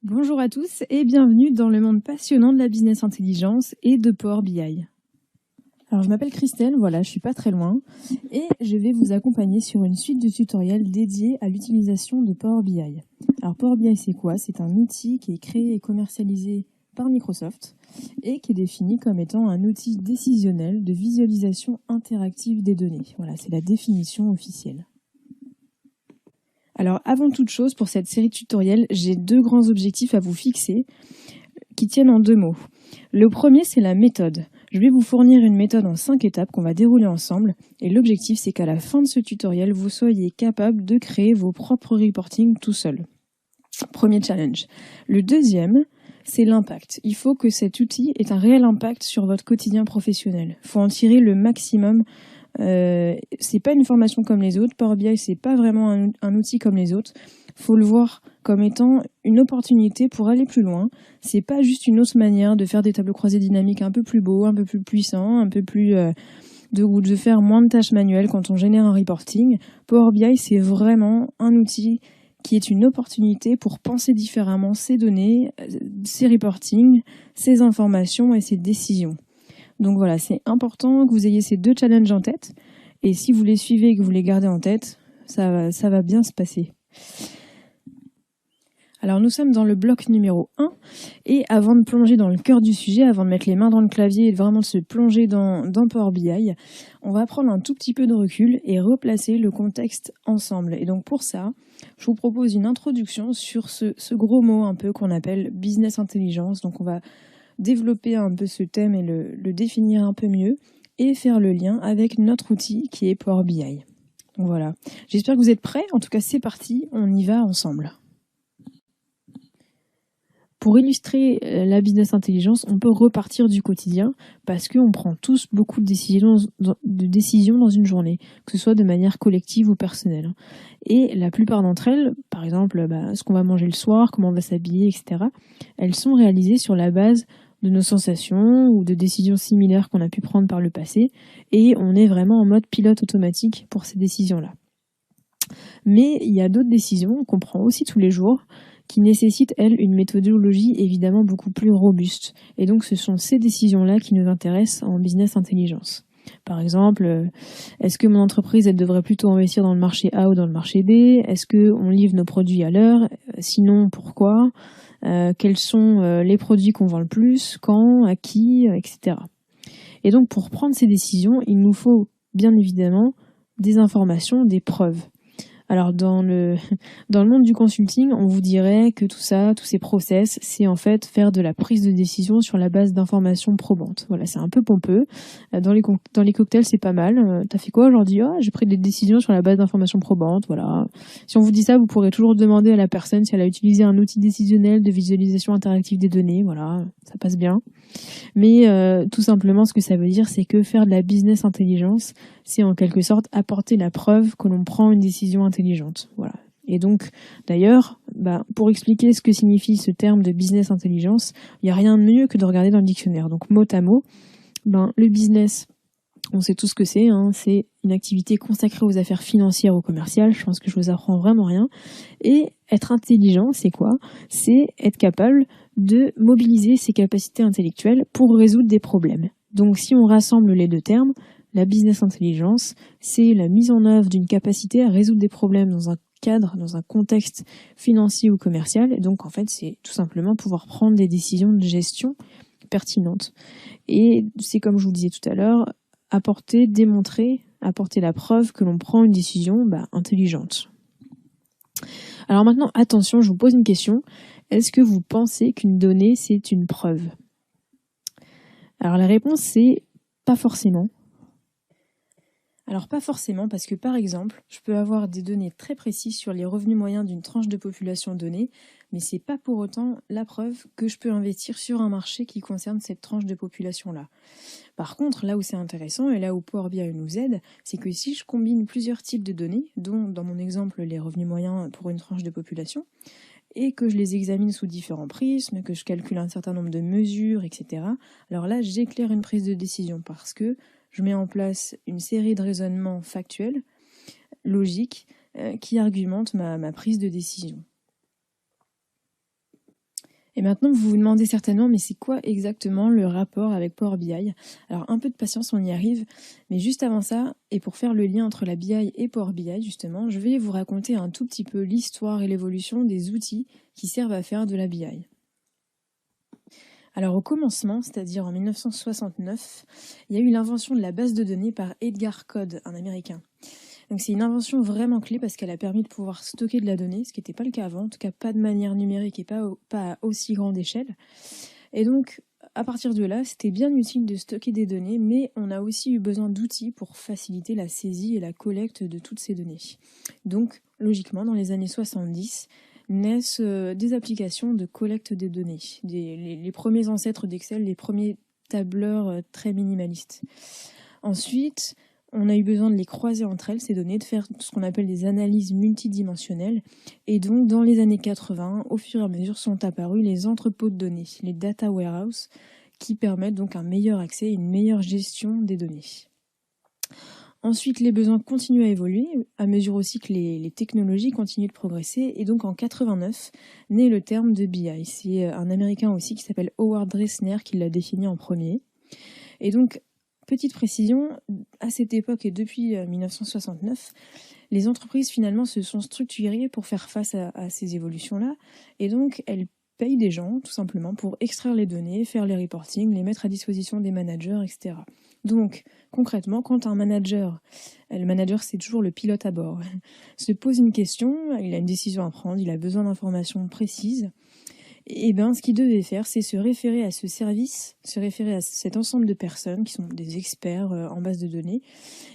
Bonjour à tous et bienvenue dans le monde passionnant de la business intelligence et de Power BI. Alors je m'appelle Christelle, voilà, je suis pas très loin et je vais vous accompagner sur une suite de tutoriels dédiés à l'utilisation de Power BI. Alors Power BI c'est quoi? C'est un outil qui est créé et commercialisé par Microsoft et qui est défini comme étant un outil décisionnel de visualisation interactive des données. Voilà, c'est la définition officielle. Alors avant toute chose, pour cette série de tutoriels, j'ai deux grands objectifs à vous fixer qui tiennent en deux mots. Le premier, c'est la méthode. Je vais vous fournir une méthode en 5 étapes qu'on va dérouler ensemble et l'objectif, c'est qu'à la fin de ce tutoriel, vous soyez capable de créer vos propres reporting tout seul. Premier challenge. Le deuxième, c'est l'impact. Il faut que cet outil ait un réel impact sur votre quotidien professionnel. Il faut en tirer le maximum. C'est pas une formation comme les autres. Power BI, c'est pas vraiment un outil comme les autres. Faut le voir comme étant une opportunité pour aller plus loin. C'est pas juste une autre manière de faire des tableaux croisés dynamiques un peu plus beaux, un peu plus puissants, un peu plus de faire moins de tâches manuelles quand on génère un reporting. Power BI, c'est vraiment un outil qui est une opportunité pour penser différemment ses données, ses reportings, ses informations et ses décisions. Donc voilà, c'est important que vous ayez ces deux challenges en tête. Et si vous les suivez et que vous les gardez en tête, ça va bien se passer. Alors nous sommes dans le bloc numéro 1 et avant de plonger dans le cœur du sujet, avant de mettre les mains dans le clavier et de vraiment se plonger dans Power BI, on va prendre un tout petit peu de recul et replacer le contexte ensemble. Et donc pour ça, je vous propose une introduction sur ce gros mot un peu qu'on appelle business intelligence. Donc on va développer un peu ce thème et le définir un peu mieux et faire le lien avec notre outil qui est Power BI. Donc voilà, j'espère que vous êtes prêts. En tout cas, c'est parti, on y va ensemble. Pour illustrer la business intelligence, on peut repartir du quotidien parce qu'on prend tous beaucoup de décisions dans une journée, que ce soit de manière collective ou personnelle. Et la plupart d'entre elles, par exemple ce qu'on va manger le soir, comment on va s'habiller, etc., elles sont réalisées sur la base de nos sensations ou de décisions similaires qu'on a pu prendre par le passé. Et on est vraiment en mode pilote automatique pour ces décisions-là. Mais il y a d'autres décisions qu'on prend aussi tous les jours qui nécessitent, elles, une méthodologie évidemment beaucoup plus robuste. Et donc, ce sont ces décisions-là qui nous intéressent en business intelligence. Par exemple, est-ce que mon entreprise, elle devrait plutôt investir dans le marché A ou dans le marché B? Est-ce qu'on livre nos produits à l'heure? Sinon, pourquoi? Quels sont les produits qu'on vend le plus? Quand? À qui? Etc. Et donc, pour prendre ces décisions, il nous faut bien évidemment des informations, des preuves. Alors dans le monde du consulting, on vous dirait que tout ça, tous ces process, c'est en fait faire de la prise de décision sur la base d'informations probantes. Voilà, c'est un peu pompeux. Dans les cocktails, c'est pas mal. T'as fait quoi aujourd'hui? Ah, j'ai pris des décisions sur la base d'informations probantes. Voilà. Si on vous dit ça, vous pourrez toujours demander à la personne si elle a utilisé un outil décisionnel de visualisation interactive des données. Voilà, ça passe bien. Mais tout simplement, ce que ça veut dire, c'est que faire de la business intelligence, c'est en quelque sorte apporter la preuve que l'on prend une décision intelligente. Voilà. Et donc, d'ailleurs, pour expliquer ce que signifie ce terme de business intelligence, il n'y a rien de mieux que de regarder dans le dictionnaire. Donc, mot à mot, le business, on sait tout ce que c'est, hein, c'est une activité consacrée aux affaires financières ou commerciales. Je pense que je vous apprends vraiment rien. Et être intelligent, c'est quoi? C'est être capable de mobiliser ses capacités intellectuelles pour résoudre des problèmes. Donc si on rassemble les deux termes, la business intelligence, c'est la mise en œuvre d'une capacité à résoudre des problèmes dans un cadre, dans un contexte financier ou commercial. Et donc en fait, c'est tout simplement pouvoir prendre des décisions de gestion pertinentes. Et c'est comme je vous le disais tout à l'heure, apporter la preuve que l'on prend une décision intelligente. Alors maintenant, attention, je vous pose une question. Est-ce que vous pensez qu'une donnée, c'est une preuve? Alors la réponse, c'est pas forcément. Alors pas forcément parce que par exemple, je peux avoir des données très précises sur les revenus moyens d'une tranche de population donnée, mais c'est pas pour autant la preuve que je peux investir sur un marché qui concerne cette tranche de population-là. Par contre, là où c'est intéressant et là où Power BI nous aide, c'est que si je combine plusieurs types de données, dont dans mon exemple les revenus moyens pour une tranche de population, et que je les examine sous différents prismes, que je calcule un certain nombre de mesures, etc., alors là, j'éclaire une prise de décision parce que je mets en place une série de raisonnements factuels, logiques, qui argumentent ma prise de décision. Et maintenant, vous vous demandez certainement, mais c'est quoi exactement le rapport avec Power BI? Alors, un peu de patience, on y arrive. Mais juste avant ça, et pour faire le lien entre la BI et Power BI, justement, je vais vous raconter un tout petit peu l'histoire et l'évolution des outils qui servent à faire de la BI. Alors, au commencement, c'est-à-dire en 1969, il y a eu l'invention de la base de données par Edgar Code, un Américain. Donc c'est une invention vraiment clé parce qu'elle a permis de pouvoir stocker de la donnée, ce qui n'était pas le cas avant, en tout cas pas de manière numérique et pas à aussi grande échelle. Et donc, à partir de là, c'était bien utile de stocker des données, mais on a aussi eu besoin d'outils pour faciliter la saisie et la collecte de toutes ces données. Donc, logiquement, dans les années 70, naissent des applications de collecte des données, les premiers ancêtres d'Excel, les premiers tableurs très minimalistes. Ensuite, on a eu besoin de les croiser entre elles, ces données, de faire ce qu'on appelle des analyses multidimensionnelles. Et donc, dans les années 80, au fur et à mesure, sont apparus les entrepôts de données, les data warehouses, qui permettent donc un meilleur accès et une meilleure gestion des données. Ensuite, les besoins continuent à évoluer, à mesure aussi que les technologies continuent de progresser. Et donc, en 89, naît le terme de BI. C'est un Américain aussi qui s'appelle Howard Dresner qui l'a défini en premier. Et donc, petite précision, à cette époque et depuis 1969, les entreprises finalement se sont structurées pour faire face à ces évolutions-là. Et donc, elles payent des gens, tout simplement, pour extraire les données, faire les reportings, les mettre à disposition des managers, etc. Donc, concrètement, quand un manager, le manager c'est toujours le pilote à bord, se pose une question, il a une décision à prendre, il a besoin d'informations précises, et bien ce qu'il devait faire, c'est se référer à ce service, se référer à cet ensemble de personnes qui sont des experts en base de données,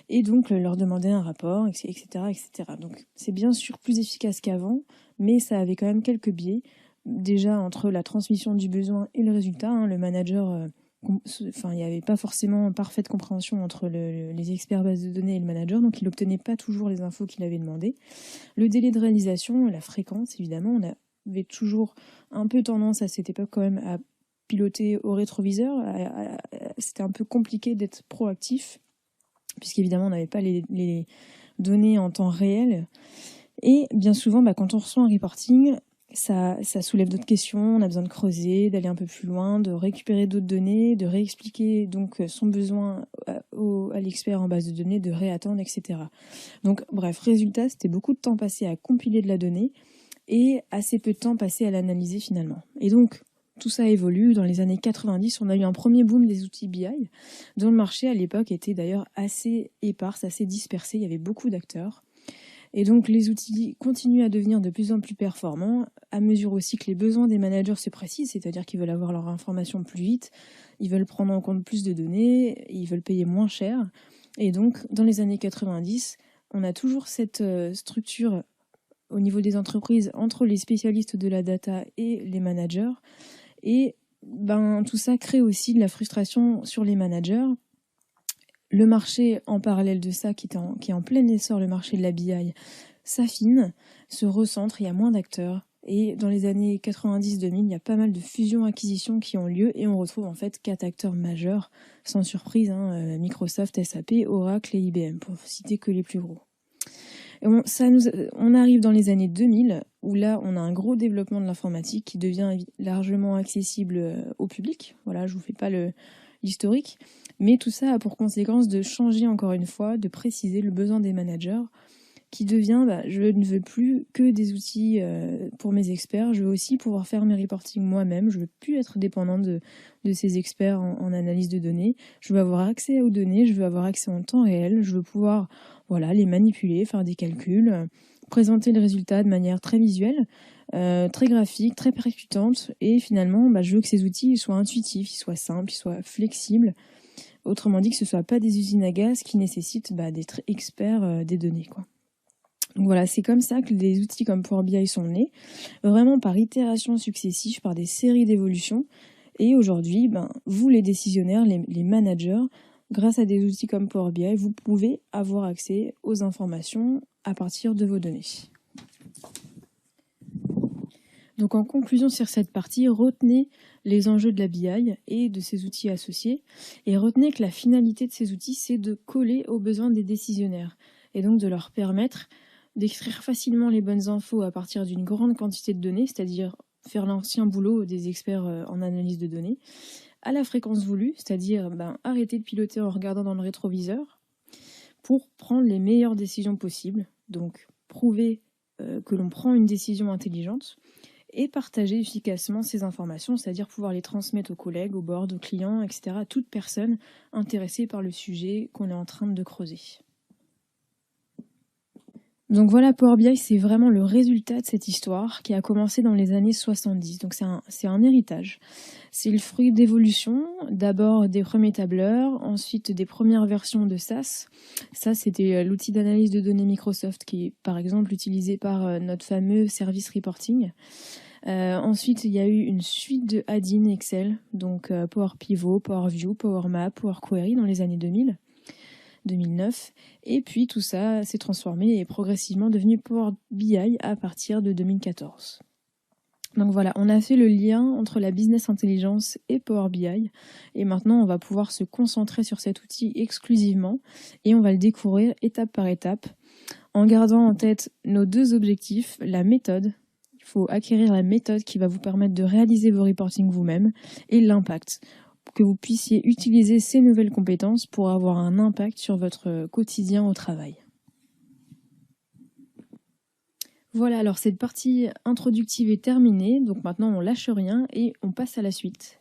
et donc leur demander un rapport, etc., etc. Donc c'est bien sûr plus efficace qu'avant, mais ça avait quand même quelques biais. Déjà entre la transmission du besoin et le résultat, le manager, il n'y avait pas forcément parfaite compréhension entre les experts base de données et le manager, donc il n'obtenait pas toujours les infos qu'il avait demandées. Le délai de réalisation, la fréquence, évidemment, on avait toujours un peu tendance à cette époque quand même à piloter au rétroviseur. C'était un peu compliqué d'être proactif, puisqu'évidemment on n'avait pas les données en temps réel. Et bien souvent, quand on reçoit un reporting, ça soulève d'autres questions, on a besoin de creuser, d'aller un peu plus loin, de récupérer d'autres données, de réexpliquer donc son besoin à l'expert en base de données, de réattendre, etc. Donc bref, résultat, c'était beaucoup de temps passé à compiler de la donnée et assez peu de temps passé à l'analyser finalement. Et donc, tout ça évolue. Dans les années 90, on a eu un premier boom des outils BI, dont le marché à l'époque était d'ailleurs assez épars, assez dispersé, il y avait beaucoup d'acteurs. Et donc les outils continuent à devenir de plus en plus performants, à mesure aussi que les besoins des managers se précisent, c'est-à-dire qu'ils veulent avoir leur information plus vite, ils veulent prendre en compte plus de données, ils veulent payer moins cher. Et donc, dans les années 90, on a toujours cette structure au niveau des entreprises entre les spécialistes de la data et les managers. Et tout ça crée aussi de la frustration sur les managers. Le marché, en parallèle de ça, qui est en plein essor, le marché de la BI, s'affine, se recentre, il y a moins d'acteurs. Et dans les années 90-2000, il y a pas mal de fusions-acquisitions qui ont lieu et on retrouve en fait 4 acteurs majeurs, sans surprise, Microsoft, SAP, Oracle et IBM, pour citer que les plus gros. Et on arrive dans les années 2000, où là, on a un gros développement de l'informatique qui devient largement accessible au public. Voilà, je vous fais pas l'historique. Mais tout ça a pour conséquence de changer encore une fois, de préciser le besoin des managers, qui devient, je ne veux plus que des outils pour mes experts, je veux aussi pouvoir faire mes reportings moi-même, je veux plus être dépendante de ces experts en analyse de données, je veux avoir accès aux données, je veux avoir accès en temps réel, je veux pouvoir les manipuler, faire des calculs, présenter le résultat de manière très visuelle, très graphique, très percutante, et finalement, je veux que ces outils soient intuitifs, ils soient simples, ils soient flexibles. Autrement dit, que ce ne soit pas des usines à gaz qui nécessitent d'être experts des données, quoi. Donc voilà, c'est comme ça que des outils comme Power BI sont nés, vraiment par itérations successives, par des séries d'évolutions. Et aujourd'hui, vous les décisionnaires, les managers, grâce à des outils comme Power BI, vous pouvez avoir accès aux informations à partir de vos données. Donc en conclusion sur cette partie, retenez les enjeux de la BI et de ses outils associés, et retenez que la finalité de ces outils, c'est de coller aux besoins des décisionnaires, et donc de leur permettre d'extraire facilement les bonnes infos à partir d'une grande quantité de données, c'est-à-dire faire l'ancien boulot des experts en analyse de données, à la fréquence voulue, c'est-à-dire arrêter de piloter en regardant dans le rétroviseur pour prendre les meilleures décisions possibles, donc prouver que l'on prend une décision intelligente et partager efficacement ces informations, c'est-à-dire pouvoir les transmettre aux collègues, aux boards, aux clients, etc., à toute personne intéressée par le sujet qu'on est en train de creuser. Donc voilà, Power BI, c'est vraiment le résultat de cette histoire qui a commencé dans les années 70. Donc c'est un héritage. C'est le fruit d'évolution, d'abord des premiers tableurs, ensuite des premières versions de SAS. Ça, c'était l'outil d'analyse de données Microsoft qui est par exemple utilisé par notre fameux service reporting. Ensuite, il y a eu une suite de add-in Excel, donc Power Pivot, Power View, Power Map, Power Query dans les années 2000. 2009, et puis tout ça s'est transformé et est progressivement devenu Power BI à partir de 2014. Donc voilà, on a fait le lien entre la business intelligence et Power BI, et maintenant on va pouvoir se concentrer sur cet outil exclusivement, et on va le découvrir étape par étape, en gardant en tête nos deux objectifs, la méthode. Il faut acquérir la méthode qui va vous permettre de réaliser vos reportings vous-même, et l'impact, que vous puissiez utiliser ces nouvelles compétences pour avoir un impact sur votre quotidien au travail. Voilà, alors cette partie introductive est terminée, donc maintenant on lâche rien et on passe à la suite.